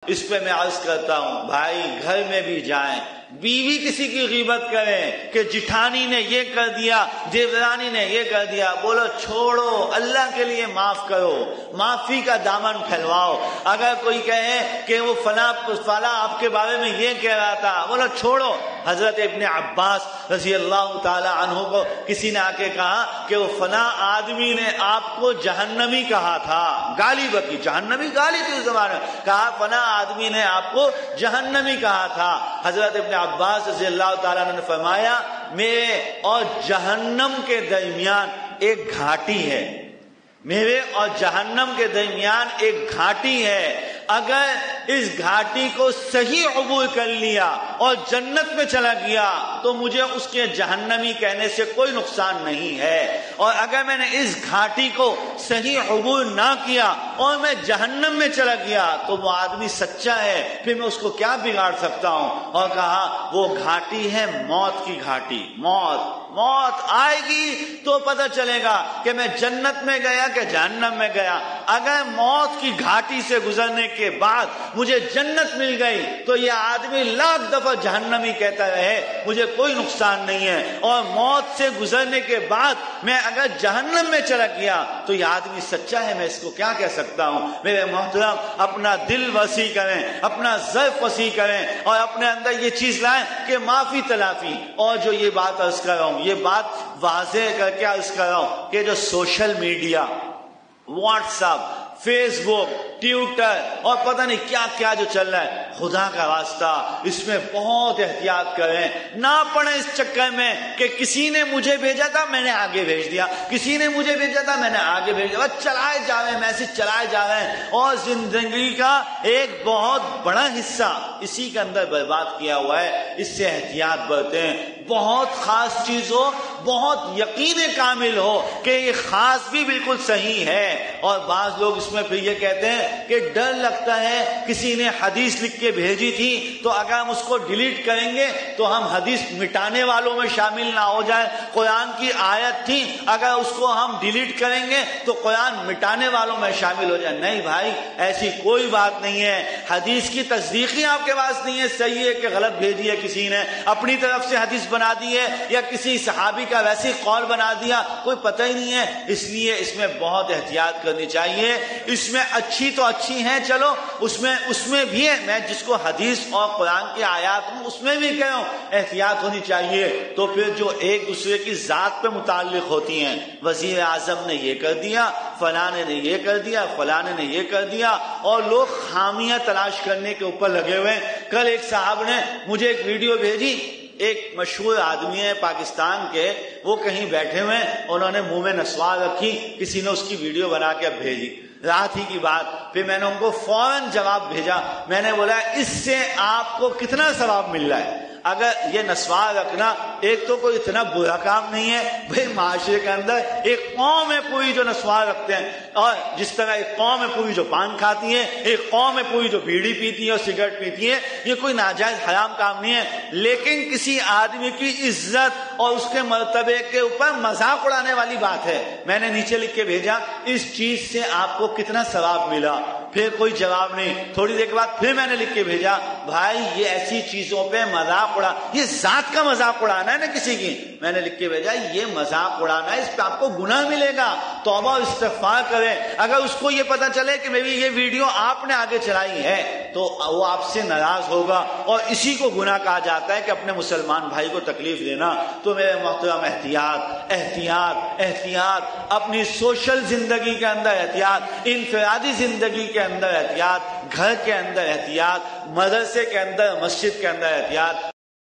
اس پہ میں عرض کرتا ہوں بھائی گھر میں بھی جائیں، بیوی کسی کی غیبت کریں کہ جٹھانی نے یہ کر دیا، دیورانی نے یہ کر دیا، بولو چھوڑو، اللہ کے لیے معاف کرو، معافی کا دامن پھیلواؤ۔ اگر کوئی کہے کہ وہ فلاں آپ کے بارے میں یہ کہہ رہا تھا، بولو چھوڑو۔ حضرت ابن عباس رضی اللہ تعالی عنہ کو کسی نے آ کے کہا کہ وہ فلاں آدمی نے آپ کو جہنمی کہا تھا، گالی بکی، جہنمی گالی تھی اس زمانے میں، کہا فلاں آدمی نے آپ کو جہنمی کہا تھا۔ حضرت ابن عباس رضی اللہ تعالیٰ عنہ نے فرمایا میرے اور جہنم کے درمیان ایک گھاٹی ہے، میرے اور جہنم کے درمیان ایک گھاٹی ہے، اگر اس گھاٹی کو صحیح عبور کر لیا اور جنت میں چلا گیا تو مجھے اس کے جہنمی کہنے سے کوئی نقصان نہیں ہے، اور اگر میں نے اس گھاٹی کو صحیح عبور نہ کیا اور میں جہنم میں چلا گیا تو وہ آدمی سچا ہے، پھر میں اس کو کیا بگاڑ سکتا ہوں۔ اور کہا وہ گھاٹی ہے موت کی گھاٹی، موت آئے گی تو پتہ چلے گا کہ میں جنت میں گیا کہ جہنم میں گیا۔ اگر موت کی گھاٹی سے گزرنے کے بعد مجھے جنت مل گئی تو یہ آدمی لاکھ دفعہ جہنمی کہتا رہے، مجھے کوئی نقصان نہیں ہے، اور موت سے گزرنے کے بعد میں اگر جہنم میں چلا گیا تو یہ آدمی سچا ہے، میں اس کو کیا کہہ سکتا ہوں۔ میرے محترم اپنا دل وسیع کریں، اپنا ظرف وسیع کریں، اور اپنے اندر یہ چیز لائیں کہ معافی تلافی۔ اور جو یہ بات عرض کر رہا ہوں، یہ بات واضح کر کے عرض کر رہا ہوں کہ جو social media, WhatsApp, Facebook, Twitter اور پتہ نہیں کیا کیا جو چل رہا ہے، خدا کا واسطہ اس میں بہت احتیاط کریں، نہ پڑیں اس چکر میں کہ کسی نے مجھے بھیجا تھا میں نے آگے بھیج دیا، کسی نے مجھے بھیجا تھا میں نے آگے بھیج دیا، بس چلائے جا رہے ہیں، میسج چلائے جا رہے ہیں، اور زندگی کا ایک بہت بڑا حصہ اسی کے اندر برباد کیا ہوا ہے۔ اس سے احتیاط برتیں، بہت خاص چیز ہو، بہت یقین کامل ہو کہ یہ خاص بھی بالکل صحیح ہے، اور بعض لوگ اس میں پھر یہ کہتے ہیں کہ ڈر لگتا ہے کسی نے حدیث لکھ کے بھیجی تھی تو اگر ہم اس کو ڈیلیٹ کریں گے تو ہم حدیث مٹانے والوں میں شامل نہ ہو جائیں، قرآن کی آیت تھی اگر اس کو ہم ڈیلیٹ کریں گے تو قرآن مٹانے والوں میں شامل ہو جائیں۔ نہیں بھائی، ایسی کوئی بات نہیں ہے، حدیث کی تصدیق ہی آپ کے پاس نہیں ہے، صحیح ہے کہ غلط بھیجی ہے کسی نے، اپنی طرف سے حدیث بنا دی ہے یا کسی صحابی کا ویسے قول بنا دیا، کوئی پتہ ہی نہیں ہے، اس لیے اس میں بہت احتیاط کرنی چاہیے۔ اس میں اچھی تو اچھی ہیں، چلو اس میں بھی ہے، میں جس کو حدیث اور قرآن کی آیات ہوں اس میں بھی کہہ ہوں احتیاط ہونی چاہیے۔ تو پھر جو ایک دوسرے کی ذات پہ متعلق ہوتی ہیں، وزیر اعظم نے یہ کر دیا، فلاں نے یہ کر دیا، فلاں نے یہ کر دیا، اور لوگ خامیاں تلاش کرنے کے اوپر لگے ہوئے ہیں۔ کل ایک صاحب نے مجھے ایک ویڈیو بھیجی، ایک مشہور آدمی ہے پاکستان کے، وہ کہیں بیٹھے ہوئے ہیں، انہوں نے منہ میں نسوار رکھی، کسی نے اس کی ویڈیو بنا کے بھیجی، رات ہی کی بات۔ پھر میں نے ان کو فوراً جواب بھیجا، میں نے بولا اس سے آپ کو کتنا ثواب مل رہا ہے؟ اگر یہ نسوار رکھنا ایک تو کوئی اتنا برا کام نہیں ہے، بھئی معاشرے کے اندر ایک قوم ہے پوری جو نسوار رکھتے ہیں، اور جس طرح ایک قوم ہے پوری جو پان کھاتی ہے، ایک قوم ہے پوری جو بیڑی پیتی ہے اور سگریٹ پیتی ہے، یہ کوئی ناجائز حرام کام نہیں ہے، لیکن کسی آدمی کی عزت اور اس کے مرتبے کے اوپر مذاق اڑانے والی بات ہے۔ میں نے نیچے لکھ کے بھیجا اس چیز سے آپ کو کتنا ثواب ملا؟ پھر کوئی جواب نہیں۔ تھوڑی دیر کے بعد پھر میں نے لکھ کے بھیجا، بھائی یہ ایسی چیزوں پہ مذاق اڑا، یہ ذات کا مذاق اڑانا ہے نا کسی کی۔ میں نے لکھ کے بھیجا یہ مذاق اڑانا ہے، اس پہ آپ کو گناہ ملے گا، توبہ اور استغفار کریں۔ اگر اس کو یہ پتا چلے کہ میری یہ ویڈیو آپ نے آگے چلائی ہے تو وہ آپ سے ناراض ہوگا، اور اسی کو گناہ کہا جاتا ہے کہ اپنے مسلمان بھائی کو تکلیف دینا۔ تو میرے محترم احتیاط احتیاط احتیاط، اپنی سوشل زندگی کے اندر احتیاط، انفرادی زندگی کے اندر احتیاط، گھر کے اندر احتیاط، مدرسے کے اندر، مسجد کے اندر احتیاط۔